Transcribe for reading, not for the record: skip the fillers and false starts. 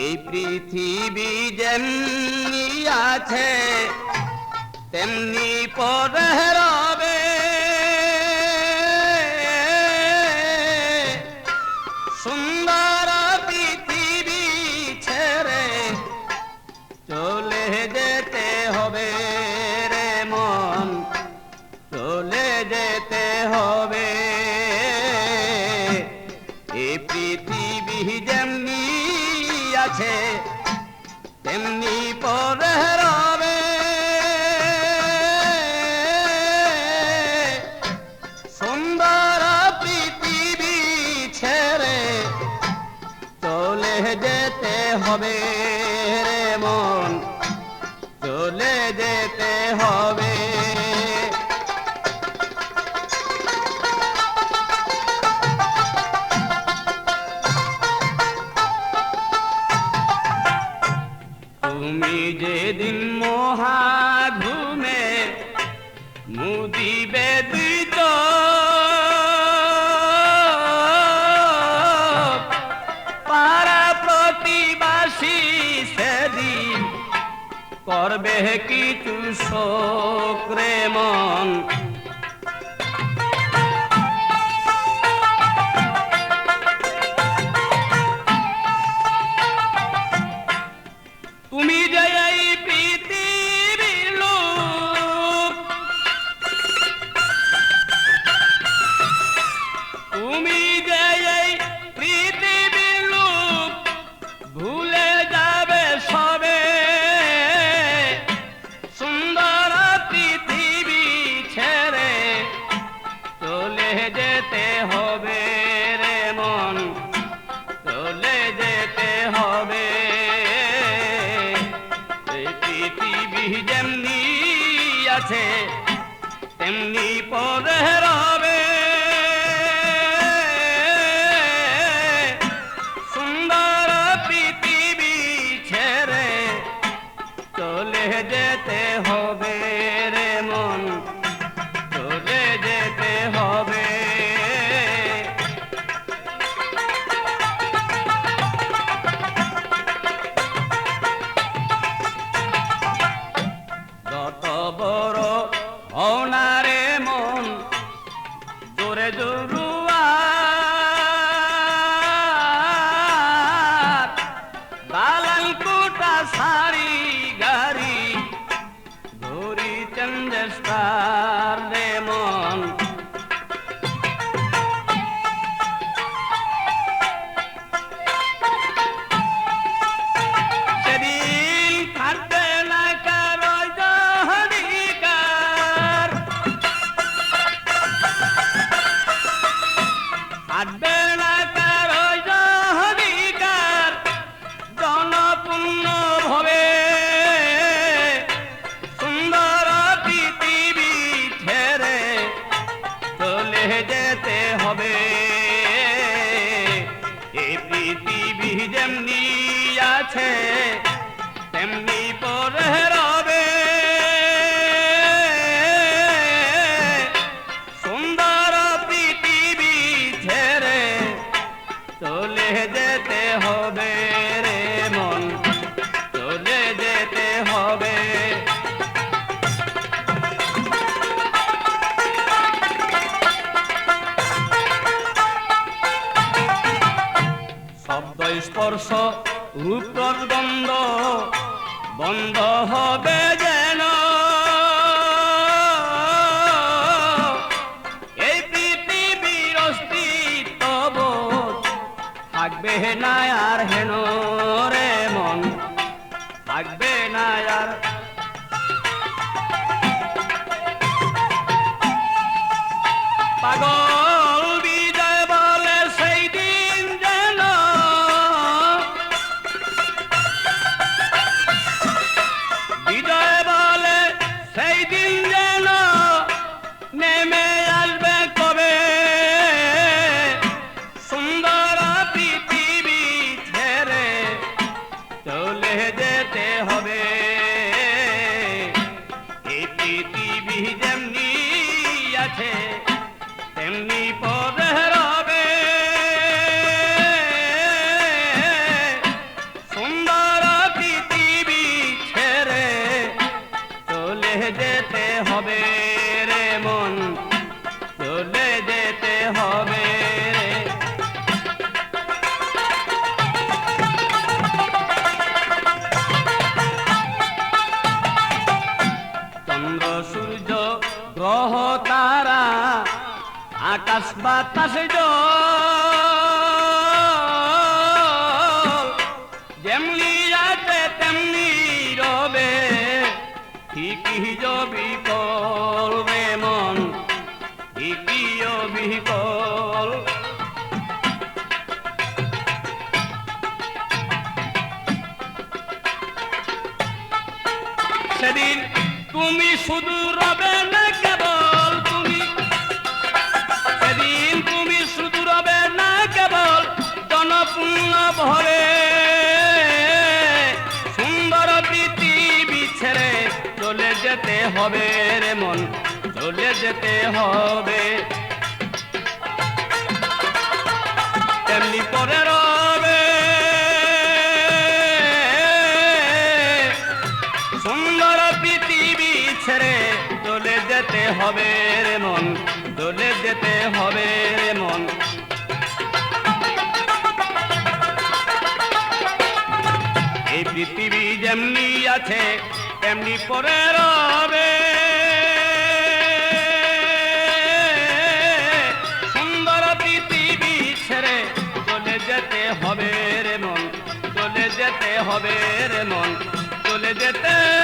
এই পৃথিবী যেমনি আছে তেমনি পরে রবে, সুন্দর পৃথিবী ছেড়ে চলে যেতে হবে রে মন, চলে যেতে হবে। এই পৃথিবী যেমনি আছে তেমনি পরে রবে, সুন্দর পৃথিবী ছেড়ে চলে যেতে হবে রে মন, চলে যেতে হবে। তুমি যেদিন মহা ঘুমে মুদিবে দুই চোখ, পাড়া প্রতিবাসী সেদিন করবে কিছু শোক রে মন। তুমি যে এই পৃথিবীর লোক, তুমি যে এই পৃথিবীর লোক, ভুলে যাবে সবে, সুন্দর পৃথিবী ছেড়ে চলে যেতে হবে রে মন, চলে যেতে হবে। পৃথিবী যেমনি আছে তেমনি পরে রবে, সুন্দর পৃথিবী ছেড়ে চলে যেতে হবে রে মন, চলে যেতে হবে। যত বড় হও না রে মন, জোরে জরুয়ার, দালাল কোটা সারি গাড়ি ধরি চন্দ্রস্টার রে মন। সেদিন থাকবে না কারো অধিকার, থাকবে না কারো অধিকার, জনপূর্ণ হবে, সুন্দর পৃথিবী ছেড়ে চলে যেতে হবে। এই পৃথিবী যেমনি আছে তেমনি পরে রবে, সুন্দর পৃথিবী ছেড়ে চলে যেতে হবে রে মন, চলে যেতে হবে। শব্দ স্পর্শ রূপ গন্ধ বন্ধ হবে যেন, এই পৃথিবীর অস্তিত্ব থাকবে না আর হেন রে মন, থাকবে না আর। পাগল বিজয় বলে সেই দিন যেন, বিজয় বলে সেই দিন যেন নেমে আসবে কবে, সুন্দর পৃথিবী ছেড়ে চলে যেতে হবে। এই পৃথিবী যেমনি আছে তেমনি পরে রবে। গ্রহ তারা আকাশ বাতাস জল যেমনি আছে তেমনি রবে ঠিকই বিকল রে মন ঠিকই বিকল সেদিন তুমি শুধু রবে না কেবল তুমি সেদিন তুমি শুধু রবে না কেবল জনপূর্ণ ভরে সুন্দর পৃথিবী ছেড়ে চলে যেতে হবে রে মন চলে যেতে হবে তেমনি করে রবে সুন্দর পৃথিবী ছেড়ে চলে যেতে হবে রে মন চলে যেতে হবে রে মন এই পৃথিবী যেমনি আছে তেমনি পরে রবে সুন্দর পৃথিবী ছেড়ে চলে যেতে হবে রে মন চলে যেতে হবে রে মন চলে যেতে